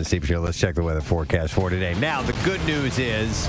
Steve Show. Let's check the weather forecast for today. Now, the good news is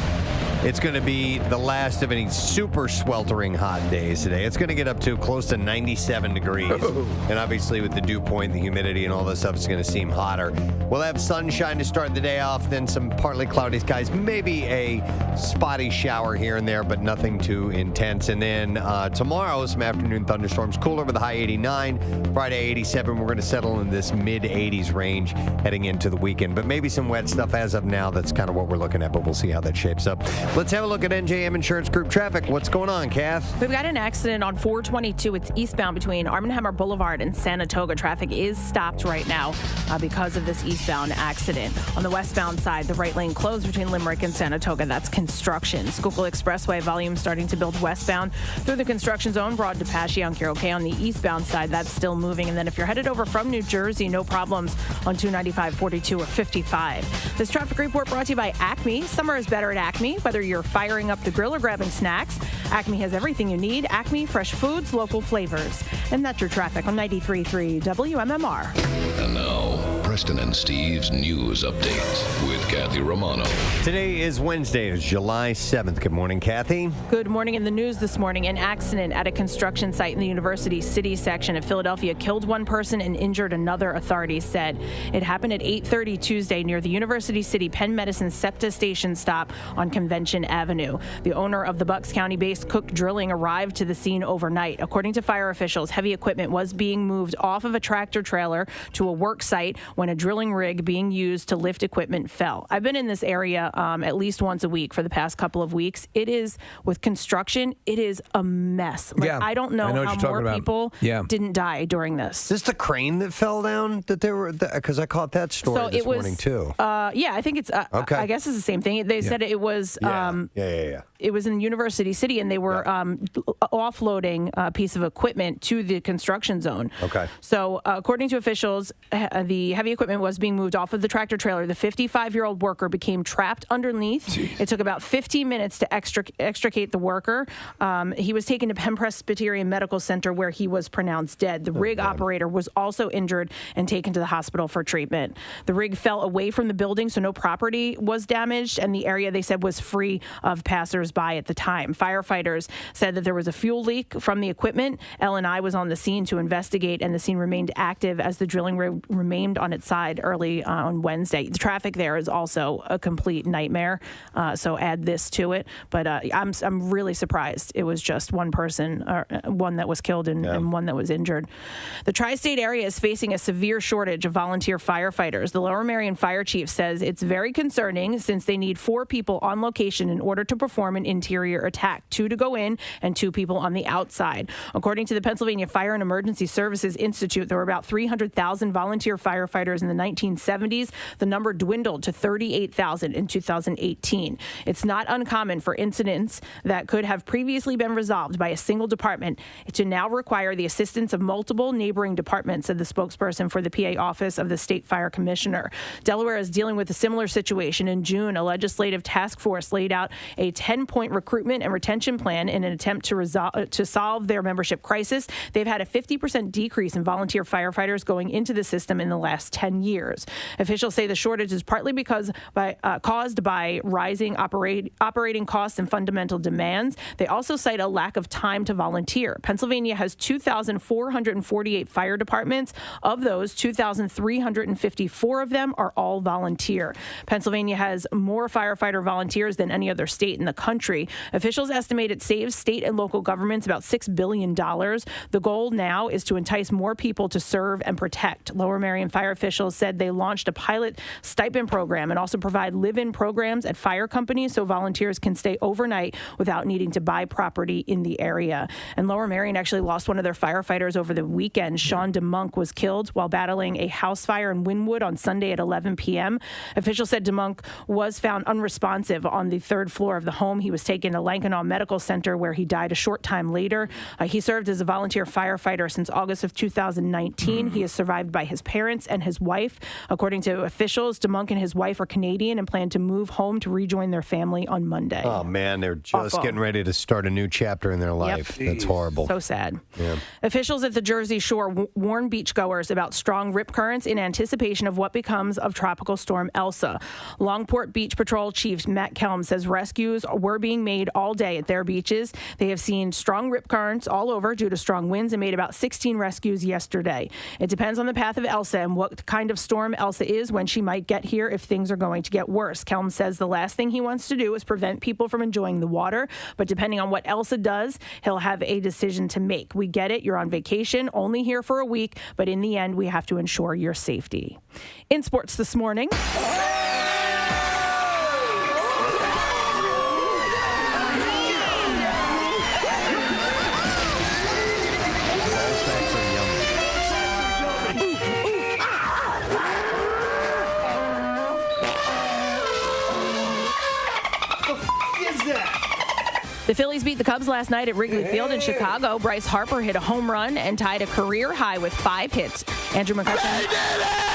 it's going to be the last of any super sweltering hot days today. It's going to get up to close to 97 degrees. And obviously with the dew point, the humidity, and all this stuff, it's going to seem hotter. We'll have sunshine to start the day off, then some partly cloudy skies, maybe a spotty shower here and there, but nothing too intense. And then tomorrow, some afternoon thunderstorms, cooler with a high 89. Friday, 87. We're going to settle in this mid-80s range heading into the weekend. But maybe some wet stuff as of now. That's kind of what we're looking at, but we'll see how that shapes up. Let's have a look at NJM Insurance Group traffic. What's going on, Kath? We've got an accident on 422. It's eastbound between Arm & Hammer Boulevard and Saratoga. Traffic is stopped right now because of this eastbound accident. On the westbound side, the right lane closed between Limerick and Saratoga. That's construction. Schuylkill Expressway volume starting to build westbound through the construction zone. Broad to Passyunk, you're okay. On the eastbound side, that's still moving. And then if you're headed over from New Jersey, no problems on 295, 42, or 55. This traffic report brought to you by Acme. Summer is better at Acme. Whether you're firing up the grill or grabbing snacks, Acme has everything you need. Acme, fresh foods, local flavors. And that's your traffic on 93.3 WMMR. And now, Preston and Steve's news update with Kathy Romano. Today is Wednesday. It's July 7th. Good morning, Kathy. Good morning. In the news this morning, an accident at a construction site in the University City section of Philadelphia killed one person and injured another, authorities said. It happened at 8:30 Tuesday near the University City Penn Medicine SEPTA station stop on Convention Avenue. The owner of the Bucks County-based Cook Drilling arrived to the scene overnight. According to fire officials, heavy equipment was being moved off of a tractor trailer to a work site when a drilling rig being used to lift equipment fell. I've been in this area at least once a week for the past couple of weeks. It is, with construction, it is a mess. I don't know how more people didn't die during this. Is this the crane that fell down that they were, because I caught that story this morning too. I think it's, okay. I guess it's the same thing. They said it was, it was in University City, and they were offloading a piece of equipment to the construction zone. Okay. So according to officials, the heavy equipment was being moved off of the tractor trailer. The 55-year-old worker became trapped underneath. Jeez. It took about 15 minutes to extricate the worker. He was taken to Penn Presbyterian Medical Center, where he was pronounced dead. The rig operator was also injured and taken to the hospital for treatment. The rig fell away from the building, so no property was damaged, and the area, they said, was free of passers-by at the time. Firefighters said that there was a fuel leak from the equipment. L&I was on the scene to investigate, and the scene remained active as the drilling rig remained on its side early on Wednesday. The traffic there is also a complete nightmare, so add this to it. But I'm really surprised it was just one person, or one that was killed and one that was injured. The tri-state area is facing a severe shortage of volunteer firefighters. The Lower Merion Fire Chief says it's very concerning since they need 4 people on location in order to perform an interior attack, 2 to go in and 2 people on the outside. According to the Pennsylvania Fire and Emergency Services Institute, there were about 300,000 volunteer firefighters in the 1970s. The number dwindled to 38,000 in 2018. It's not uncommon for incidents that could have previously been resolved by a single department to now require the assistance of multiple neighboring departments, said the spokesperson for the PA office of the State Fire Commissioner. Delaware is dealing with a similar situation. In June, a legislative task force laid out a 10-point recruitment and retention plan in an attempt to solve their membership crisis. They've had a 50% decrease in volunteer firefighters going into the system in the last 10 years. Officials say the shortage is partly caused by rising operating costs and fundamental demands. They also cite a lack of time to volunteer. Pennsylvania has 2,448 fire departments. Of those, 2,354 of them are all volunteer. Pennsylvania has more firefighter volunteers than any other state in the country. Officials estimate it saves state and local governments about $6 billion. The goal now is to entice more people to serve and protect. Lower Merion fire officials said they launched a pilot stipend program and also provide live-in programs at fire companies so volunteers can stay overnight without needing to buy property in the area. And Lower Merion actually lost one of their firefighters over the weekend. Sean DeMonk was killed while battling a house fire in Wynwood on Sunday at 11 p.m. Officials said DeMonk was found unresponsive on the 3rd floor of the home. He was taken to Lankenau Medical Center, where he died a short time later. He served as a volunteer firefighter since August of 2019. He is survived by his parents and his his wife. According to officials, DeMunk and his wife are Canadian and plan to move home to rejoin their family on Monday. Oh, man, they're just getting ready to start a new chapter in their life. That's horrible. So sad. Yeah. Officials at the Jersey Shore warn beachgoers about strong rip currents in anticipation of what becomes of Tropical Storm Elsa. Longport Beach Patrol Chief Matt Kelm says rescues were being made all day at their beaches. They have seen strong rip currents all over due to strong winds and made about 16 rescues yesterday. It depends on the path of Elsa and what kind of storm Elsa is when she might get here if things are going to get worse. Kelm says the last thing he wants to do is prevent people from enjoying the water, but depending on what Elsa does, he'll have a decision to make. We get it. You're on vacation, only here for a week, but in the end, we have to ensure your safety. In sports this morning. The Phillies beat the Cubs last night at Wrigley Field in Chicago. Bryce Harper hit a home run and tied a career high with 5 hits. Andrew McCutcheon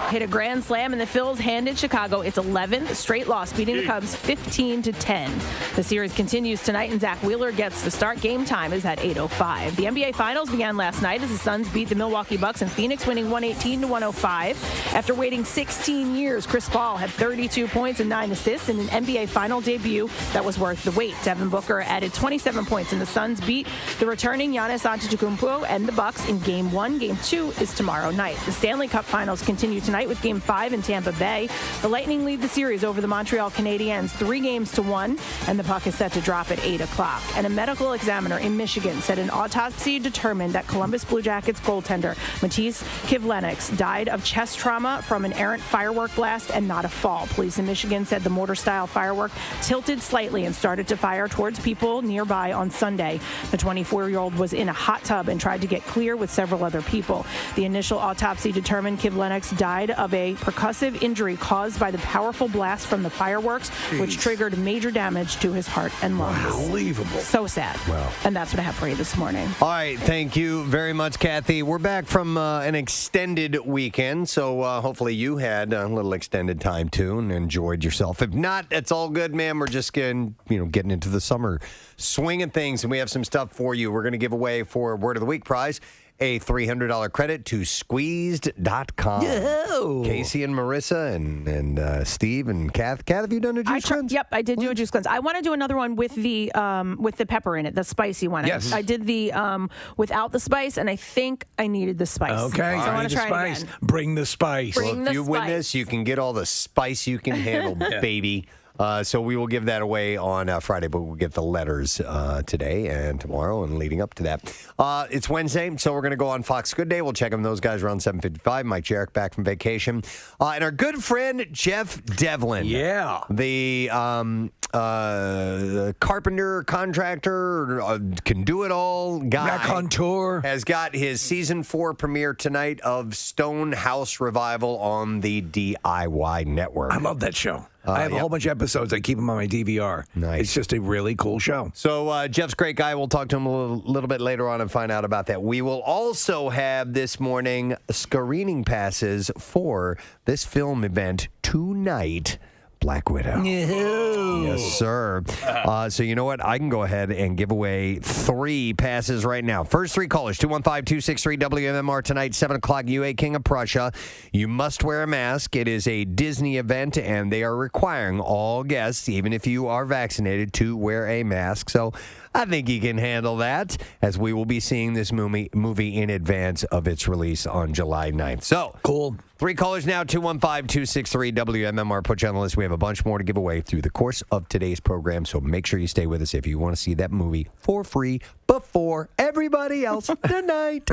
hit a grand slam, and the Phils handed Chicago its 11th straight loss, beating the Cubs 15-10. The series continues tonight, and Zach Wheeler gets the start. Game time is at 8:05. The NBA Finals began last night as the Suns beat the Milwaukee Bucks in Phoenix, winning 118-105. After waiting 16 years, Chris Paul had 32 points and 9 assists in an NBA Final debut that was worth the wait. Devin Booker added 27 points, and the Suns beat the returning Giannis Antetokounmpo and the Bucks in Game 1. Game 2 is tomorrow night. The Stanley Cup Finals continue tonight with Game 5 in Tampa Bay. The Lightning lead the series over the Montreal Canadiens 3-1, and the puck is set to drop at 8 o'clock. And a medical examiner in Michigan said an autopsy determined that Columbus Blue Jackets goaltender Matisse Kivlenieks died of chest trauma from an errant firework blast and not a fall. Police in Michigan said the mortar-style firework tilted slightly and started to fire towards people nearby on Sunday. The 24-year-old was in a hot tub and tried to get clear with several other people. The initial autopsy determined Kivlenieks died of a percussive injury caused by the powerful blast from the fireworks, which triggered major damage to his heart and lungs. Unbelievable. So sad. Wow. And that's what I have for you this morning. All right. Thank you very much, Kathy. We're back from an extended weekend, so hopefully you had a little extended time, too, and enjoyed yourself. If not, it's all good, man. We're just getting into the summer swing of things, and we have some stuff for you. We're going to give away for Word of the Week prize a $300 credit to squeezed.com. Yo. Casey and Marissa and Steve and Kath. Kath, have you done a juice cleanse? Yep, I did do a juice cleanse. I want to do another one with the pepper in it, the spicy one. Yes. I did the without the spice, and I think I needed the spice. Okay, so I want to try spice. it again. Bring the spice. Bring Well, the if you win spice. this, you can get all the spice you can handle, baby. So we will give that away on Friday, but we'll get the letters today and tomorrow and leading up to that. It's Wednesday, so we're going to go on Fox Good Day. We'll check on those guys around 7:55. Mike Jarek back from vacation. And our good friend, Jeff Devlin. Yeah. The carpenter, contractor, can do it all guy. Raconteur. Has got his season 4 premiere tonight of Stone House Revival on the DIY Network. I love that show. I have a whole bunch of episodes. I keep them on my DVR. Nice. It's just a really cool show. So Jeff's a great guy. We'll talk to him a little bit later on and find out about that. We will also have this morning screening passes for this film event tonight. Black Widow. Yes, sir. So you know what? I can go ahead and give away 3 passes right now. First 3 callers, 215-263-WMMR tonight, 7 o'clock, UA King of Prussia. You must wear a mask. It is a Disney event, and they are requiring all guests, even if you are vaccinated, to wear a mask. So I think you can handle that, as we will be seeing this movie in advance of its release on July 9th. So Cool. 3 callers now, 215-263-WMMR. Put you on the list. We have a bunch more to give away through the course of today's program, so make sure you stay with us if you want to see that movie for free before everybody else tonight.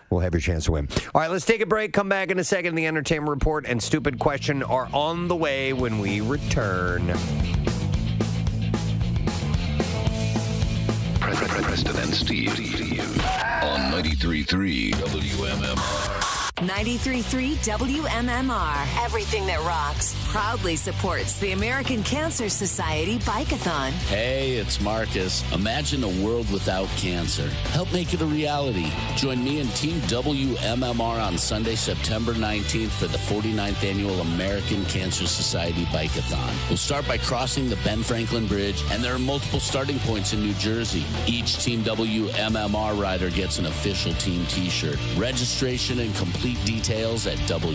We'll have your chance to win. All right, let's take a break. Come back in a second. The Entertainment Report and Stupid Question are on the way when we return. Preston and Steve on 93.3 WMMR. 93.3 WMMR. Everything that rocks proudly supports the American Cancer Society Bike-a-thon. Hey, it's Marcus. Imagine a world without cancer. Help make it a reality. Join me and Team WMMR on Sunday, September 19th for the 49th Annual American Cancer Society Bike-a-thon. We'll start by crossing the Ben Franklin Bridge, and there are multiple starting points in New Jersey. Each Team WMMR rider gets an official team t-shirt. Registration and complete details at WMMR.com.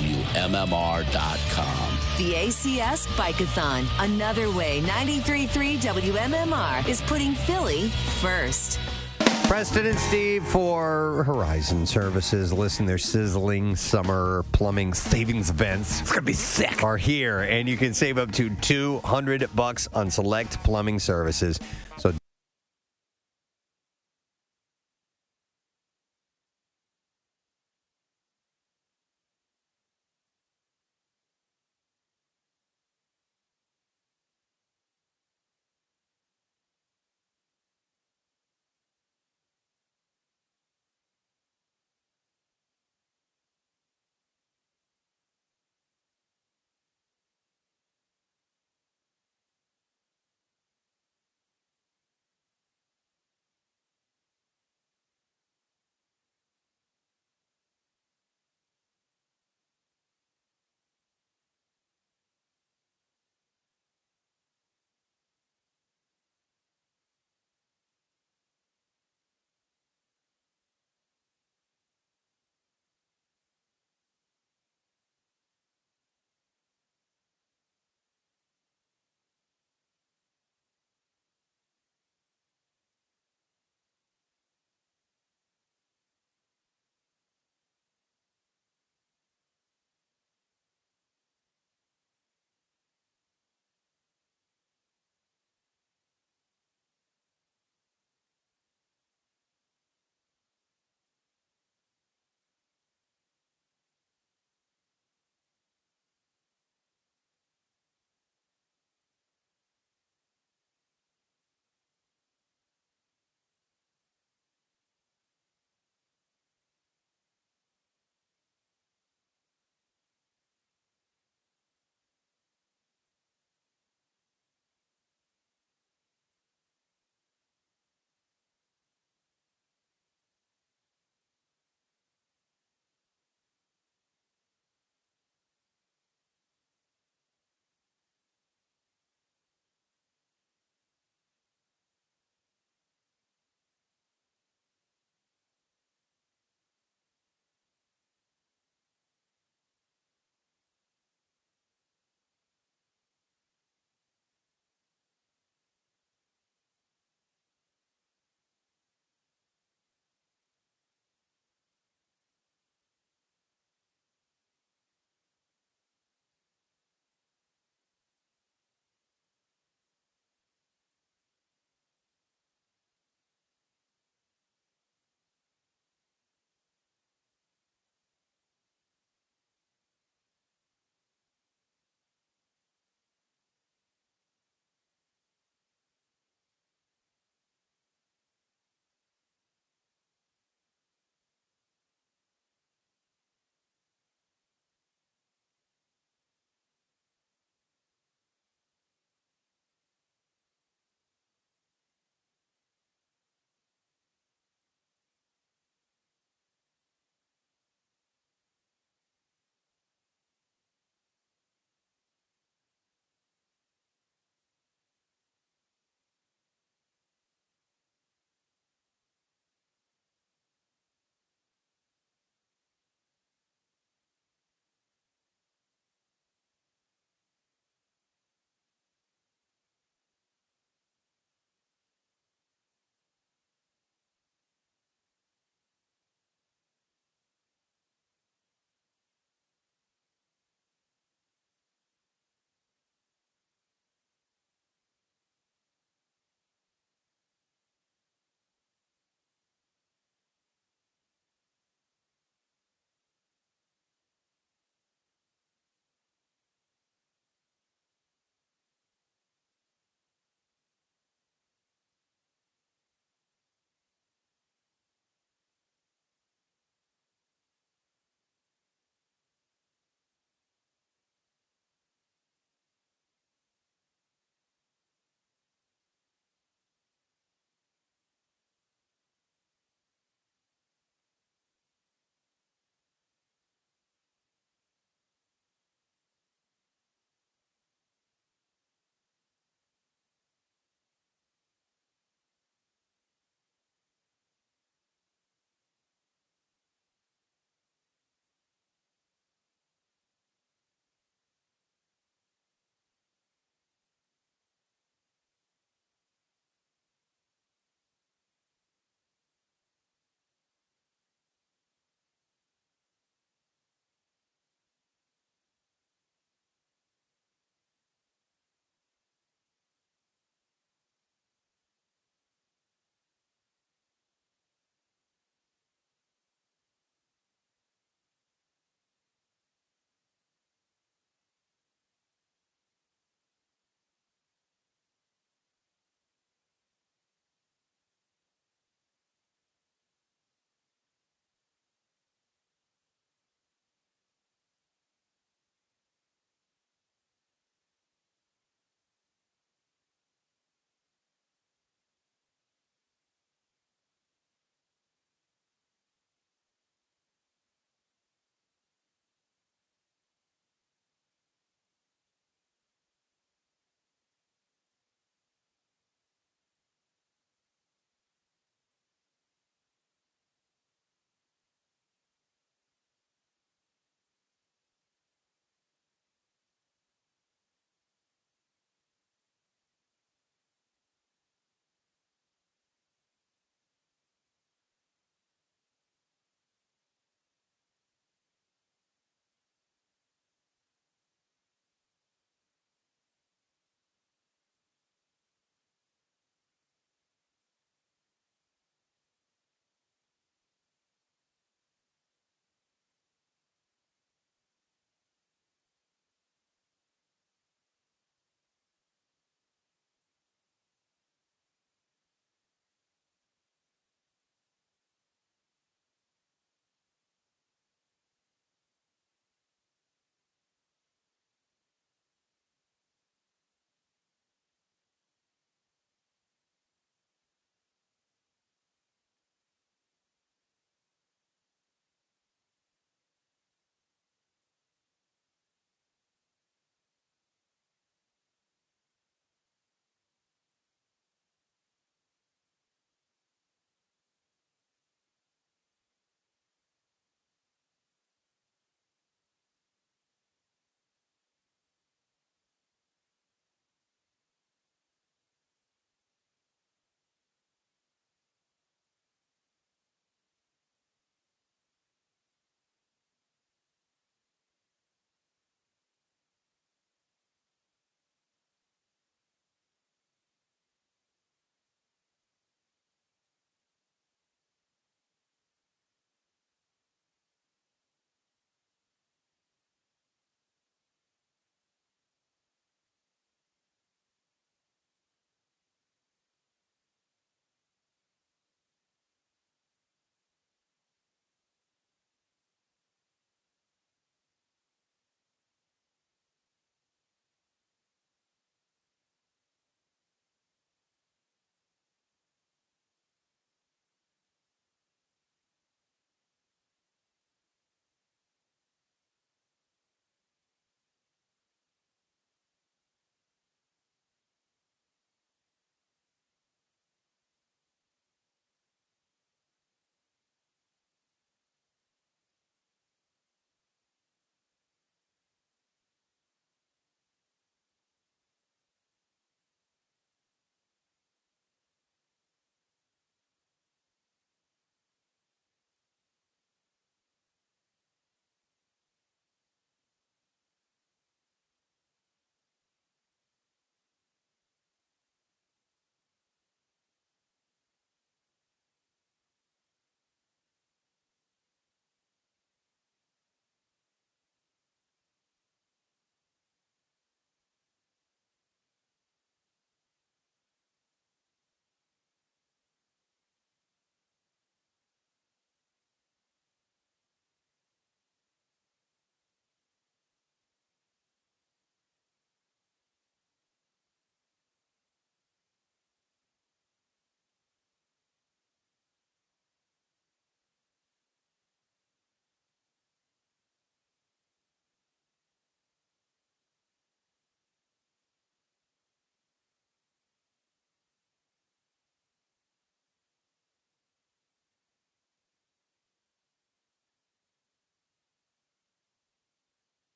The ACS Bike-a-thon. Another way 93.3 WMMR is putting Philly first. Preston and Steve for Horizon Services. Listen, their sizzling summer plumbing savings events. It's going to be sick. Are here, and you can save up to $200 on select plumbing services. So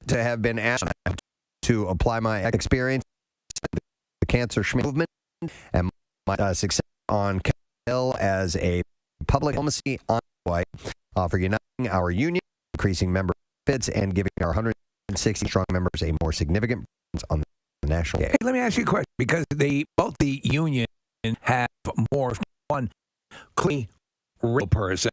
to have been asked to apply my experience in the cancer movement and my success on Capitol Hill as a public diplomacy envoy for uniting our union, increasing member benefits, and giving our 160 strong members a more significant presence on the national game. Hey, let me ask you a question, because both the union have morphed one clean real person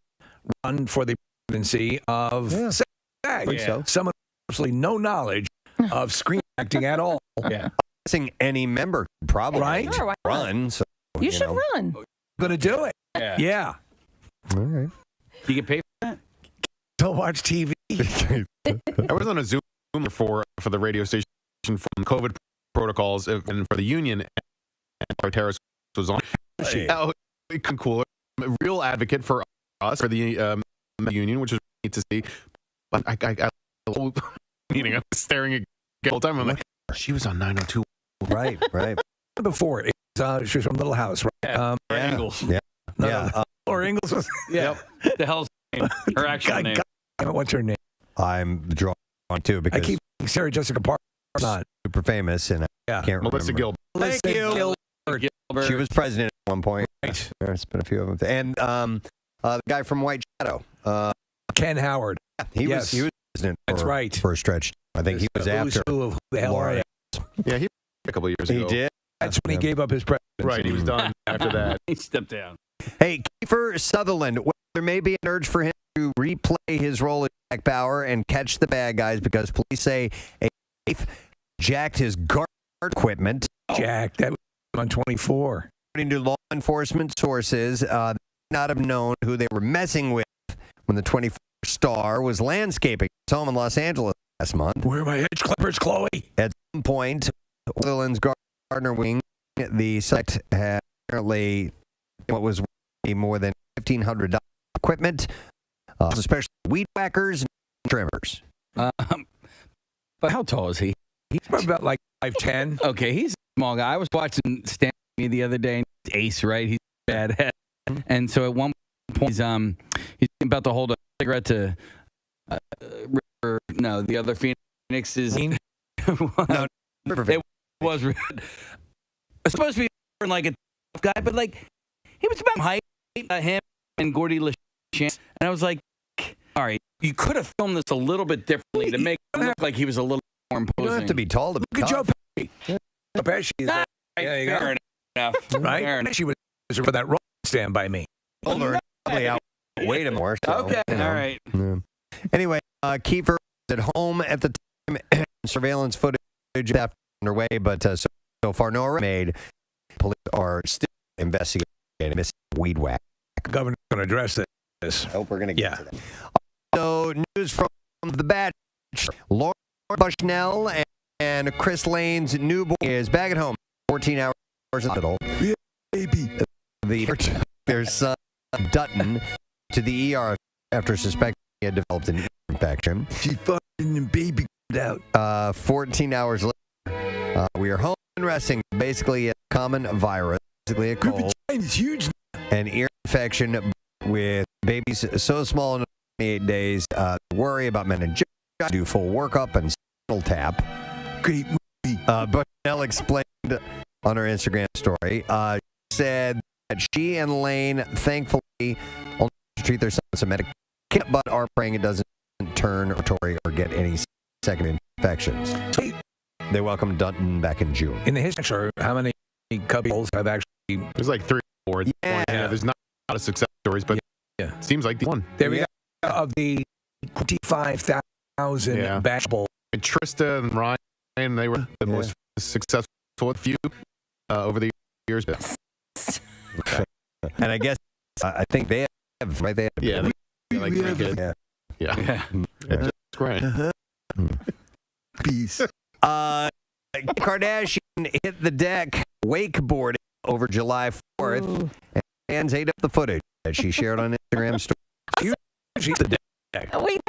run for the presidency of SAG. So. Someone with absolutely no knowledge of screen acting at all. Yeah. Any member probably right? Sure, run. So, you should run. Going to do it. Yeah. All right. Do you get paid for that? Don't watch TV. I was on a Zoom for the radio station from COVID protocols and for the union, and Terrace was on. Oh, cool. A real advocate for us, for the union, which is neat to see. But I meeting, I'm staring at the whole time. I'm like, she was on 902. Right. Before, she was from Little House, right? Ingalls. Yeah. Or Ingalls was. Yep. The hell's name? Her actual name. What's her name? I'm drawn too because I keep Sarah Jessica Parker not super famous, and I can't Melissa remember. Gilbert. Thank you. Gilbert. She was president at one point. Right. There's been a few of them. And the guy from White Shadow. Ken Howard. He was president That's right. for a stretch. I think he was after Who the hell are Laura. they? Yeah, he a couple of years He ago. did. That's when he gave up his presidency. Right, he was done after that. He stepped down. Hey, Kiefer Sutherland, there may be an urge for him to replay his role as Jack Bauer and catch the bad guys because police say a thief jacked his guard equipment. Jack, that was on 24. According to law enforcement sources, they may not have known who they were messing with when the 24 star was landscaping his home in Los Angeles last month. Where are my hedge clippers, Chloe? At some point, Sutherland's gardener wing, the site had apparently what was more than $1,500 equipment, especially weed whackers and trimmers. But how tall is he? He's probably about like 5'10". Okay, he's a small guy. I was watching Stanley the other day, and he's Ace, right? He's a bad head. And so at one point, he's about to hold a cigarette to the other Phoenix is. No, it was supposed to be like a tough guy, but like he was about height, him and Gordy LaChance. And I was like, all right, you could have filmed this a little bit differently to make it look like he was a little more imposing. You don't have to be tall to be Look at Joe tough. Pesci. Joe Pesci is Right, there you go. fair enough. Right? Fair enough. She was for that role Stand By Me. Older, probably outweighed him more. So, Okay, all right. Yeah. Anyway, Kiefer was at home at the time. Surveillance footage after underway, but so far no arrest made. Police are still investigating missing weed whack. The governor's going to address this. I hope we're going to get to that. So, news from The Batch. Lauren Bushnell and Chris Lane's newborn is back at home. 14 hours in hospital. Yeah, baby. Their son, Dutton, to the ER after suspecting he had developed an ear infection. She fucking the baby out. 14 hours later, we are home and resting. Basically a common virus, basically a cold. It's huge. An ear infection with babies so small in 28 days. Worry about meningitis. Do full workup and spinal tap. Great movie. Bushnell explained on her Instagram story. She said that she and Lane thankfully only treat their son with some medication, but are praying it doesn't turn or get any second infections. They welcomed Dutton back in June. In the history, how many couples have actually? There's like 3 or 4. Yeah. There's not a lot of success stories, but it seems like the one. There we go. Of the 25,000 bashable. And Trista and Ryan, they were the most successful few over the years. And I guess I think they have, right? They have, Yeah, they like 3 kids. Yeah. That's great. Peace. Kardashian hit the deck wakeboarding over July 4th, and fans ate up the footage that she shared on Instagram story. She's the deck. Wait.